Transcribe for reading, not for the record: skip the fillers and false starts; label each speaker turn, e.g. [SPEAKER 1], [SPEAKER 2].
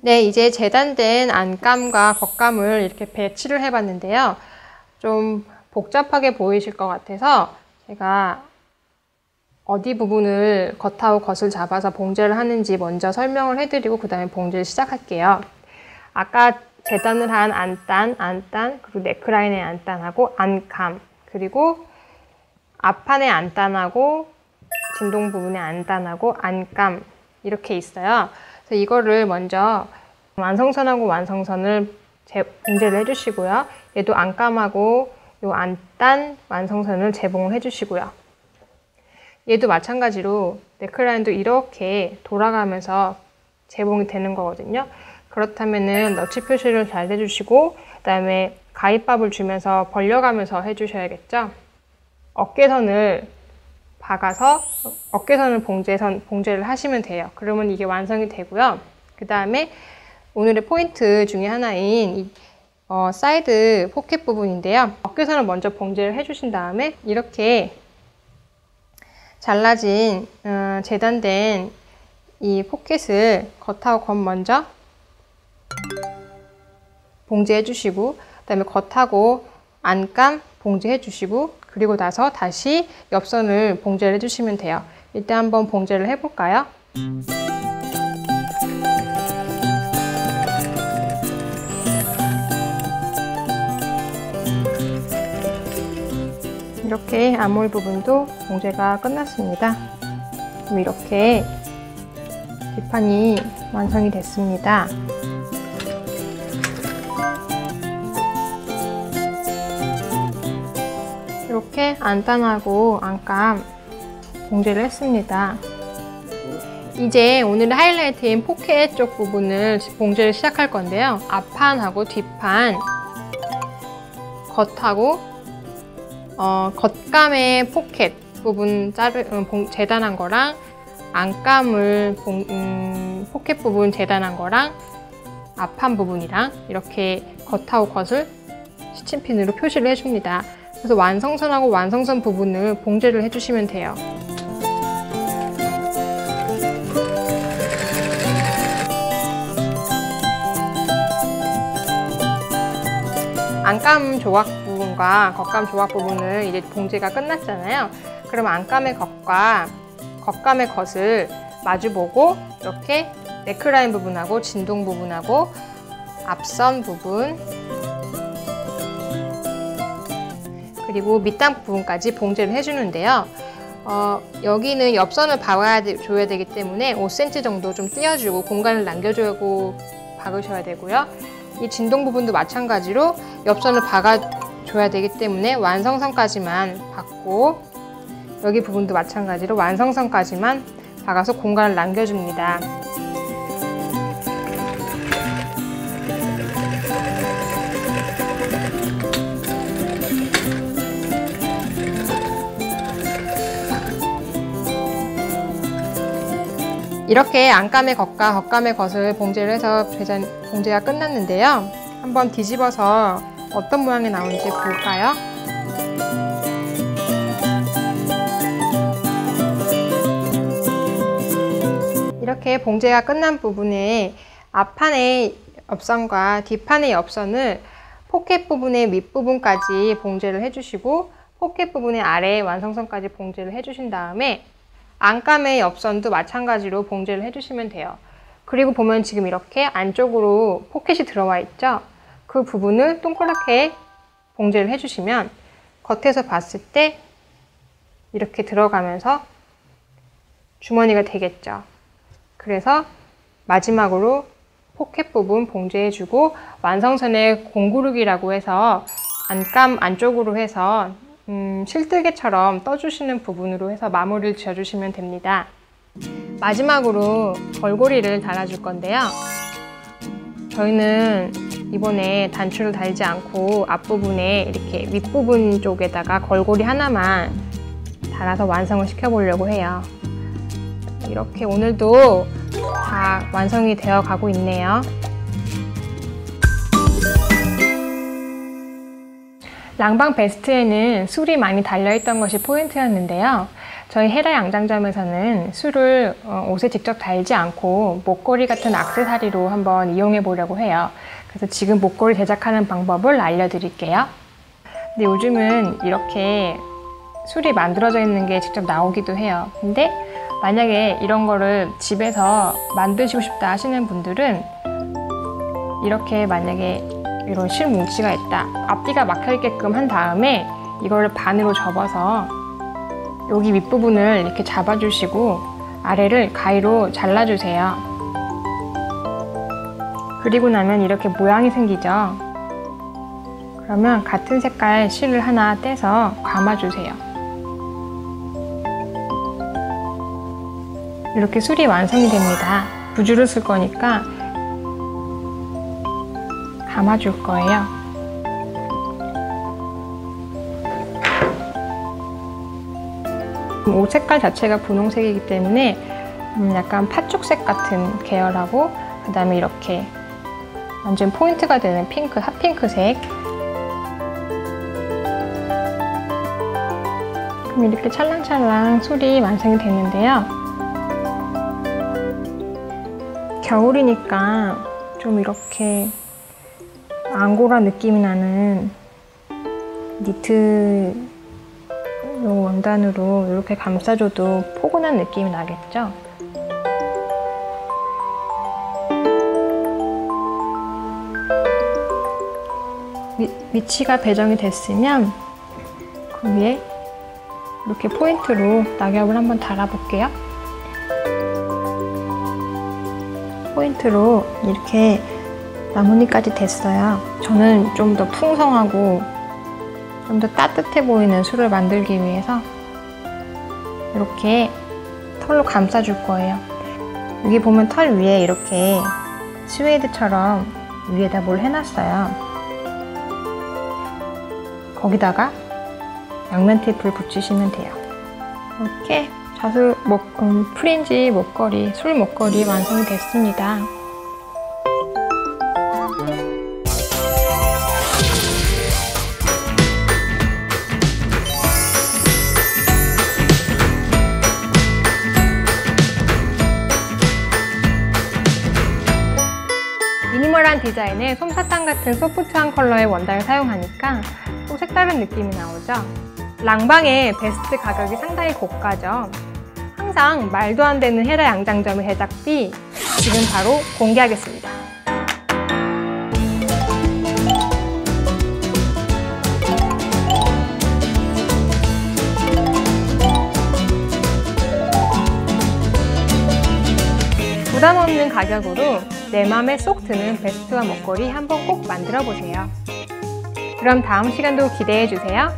[SPEAKER 1] 네, 이제 재단된 안감과 겉감을 이렇게 배치를 해봤는데요. 좀 복잡하게 보이실 것 같아서 제가 어디 부분을 겉하고 겉을 잡아서 봉제를 하는지 먼저 설명을 해드리고 그 다음에 봉제를 시작할게요. 아까 재단을 한 안단, 그리고 네크라인의 안단하고 안감, 그리고 앞판의 안단하고 진동 부분의 안단하고 안감 이렇게 있어요. 그래서 이거를 먼저 완성선하고 완성선을 봉제를 해주시고요. 얘도 안감하고 요 안단 완성선을 재봉을 해주시고요. 얘도 마찬가지로 네크라인도 이렇게 돌아가면서 재봉이 되는 거거든요. 그렇다면은 너치 표시를 잘 해주시고 그 다음에 가위밥을 주면서 벌려가면서 해주셔야겠죠. 어깨선을 박아서 어깨선을 봉제를 하시면 돼요. 그러면 이게 완성이 되고요. 그 다음에 오늘의 포인트 중에 하나인 이 사이드 포켓 부분인데요. 어깨선을 먼저 봉제를 해주신 다음에 이렇게 잘라진 재단된 이 포켓을 겉하고 겉 먼저 봉제해 주시고 그 다음에 겉하고 안감 봉제해 주시고 그리고 나서 다시 옆선을 봉제를 해주시면 돼요. 일단 한번 봉제를 해볼까요? 이렇게 앞몰 부분도 봉제가 끝났습니다. 그럼 이렇게 뒷판이 완성이 됐습니다. 이렇게 안단하고 안감 봉제를 했습니다. 이제 오늘의 하이라이트인 포켓 쪽 부분을 봉제를 시작할 건데요. 앞판하고 뒷판, 겉하고 겉감의 포켓 부분 재단한 거랑 안감을 포켓 부분 재단한 거랑 앞판 부분이랑 이렇게 겉하고 겉을 시침핀으로 표시를 해줍니다. 그래서 완성선하고 완성선 부분을 봉제를 해주시면 돼요. 안감 조각 부분과 겉감 조각 부분은 이제 봉제가 끝났잖아요. 그럼 안감의 겉과 겉감의 겉을 마주보고 이렇게 네크라인 부분하고 진동 부분하고 앞선 부분 그리고 밑단 부분까지 봉제를 해주는데요. 여기는 옆선을 박아줘야 되기 때문에 5cm 정도 좀 띄워주고 공간을 남겨주고 박으셔야 되고요. 이 진동 부분도 마찬가지로 옆선을 박아줘야 되기 때문에 완성선까지만 박고 여기 부분도 마찬가지로 완성선까지만 박아서 공간을 남겨줍니다. 이렇게 안감의 겉과 겉감의 겉을 봉제를 해서 봉제가 끝났는데요. 한번 뒤집어서 어떤 모양이 나오는지 볼까요? 이렇게 봉제가 끝난 부분에 앞판의 옆선과 뒷판의 옆선을 포켓 부분의 윗부분까지 봉제를 해주시고 포켓 부분의 아래 완성선까지 봉제를 해주신 다음에 안감의 옆선도 마찬가지로 봉제를 해주시면 돼요. 그리고 보면 지금 이렇게 안쪽으로 포켓이 들어와 있죠? 그 부분을 동그랗게 봉제를 해주시면 겉에서 봤을 때 이렇게 들어가면서 주머니가 되겠죠. 그래서 마지막으로 포켓 부분 봉제해주고 완성선의 공구르기라고 해서 안감 안쪽으로 해서 실뜨개처럼 떠주시는 부분으로 해서 마무리를 지어주시면 됩니다. 마지막으로 걸고리를 달아줄 건데요. 저희는 이번에 단추를 달지 않고 앞부분에 이렇게 윗부분 쪽에다가 걸고리 하나만 달아서 완성을 시켜보려고 해요. 이렇게 오늘도 다 완성이 되어 가고 있네요. 랑방 베스트에는 술이 많이 달려있던 것이 포인트였는데요. 저희 헤라 양장점에서는 술을 옷에 직접 달지 않고 목걸이 같은 액세서리로 한번 이용해 보려고 해요. 그래서 지금 목걸이 제작하는 방법을 알려드릴게요. 근데 요즘은 이렇게 술이 만들어져 있는 게 직접 나오기도 해요. 근데 만약에 이런 거를 집에서 만드시고 싶다 하시는 분들은 이렇게 만약에 이런 실 뭉치가 있다, 앞뒤가 막혀 있게끔 한 다음에 이거를 반으로 접어서 여기 윗부분을 이렇게 잡아주시고 아래를 가위로 잘라주세요. 그리고 나면 이렇게 모양이 생기죠. 그러면 같은 색깔 실을 하나 떼서 감아주세요. 이렇게 술이 완성이 됩니다. 부주를 쓸 거니까 감아줄 거예요. 옷 색깔 자체가 분홍색이기 때문에 약간 팥죽색 같은 계열하고, 그 다음에 이렇게 완전 포인트가 되는 핑크, 핫핑크색. 그럼 이렇게 찰랑찰랑 술이 완성이 됐는데요. 겨울이니까 좀 이렇게 앙고라 느낌이 나는 니트 원단으로 이렇게 감싸줘도 포근한 느낌이 나겠죠? 위치가 배정이 됐으면 그 위에 이렇게 포인트로 낙엽을 한번 달아볼게요. 포인트로 이렇게 나뭇잎까지 됐어요. 저는 좀 더 풍성하고 좀 더 따뜻해 보이는 술을 만들기 위해서 이렇게 털로 감싸줄 거예요. 여기 보면 털 위에 이렇게 스웨이드처럼 위에다 뭘 해놨어요. 거기다가 양면 테이프를 붙이시면 돼요. 이렇게 자수 프린지 목걸이, 술 목걸이 완성이 됐습니다. 미니멀한 디자인에 솜사탕 같은 소프트한 컬러의 원단을 사용하니까 또 색다른 느낌이 나오죠. 랑방의 베스트 가격이 상당히 고가죠. 항상 말도 안 되는 헤라 양장점의 제작비 지금 바로 공개하겠습니다. 부담 없는 가격으로 내 맘에 쏙 드는 베스트와 목걸이 한번 꼭 만들어 보세요. 그럼 다음 시간도 기대해 주세요.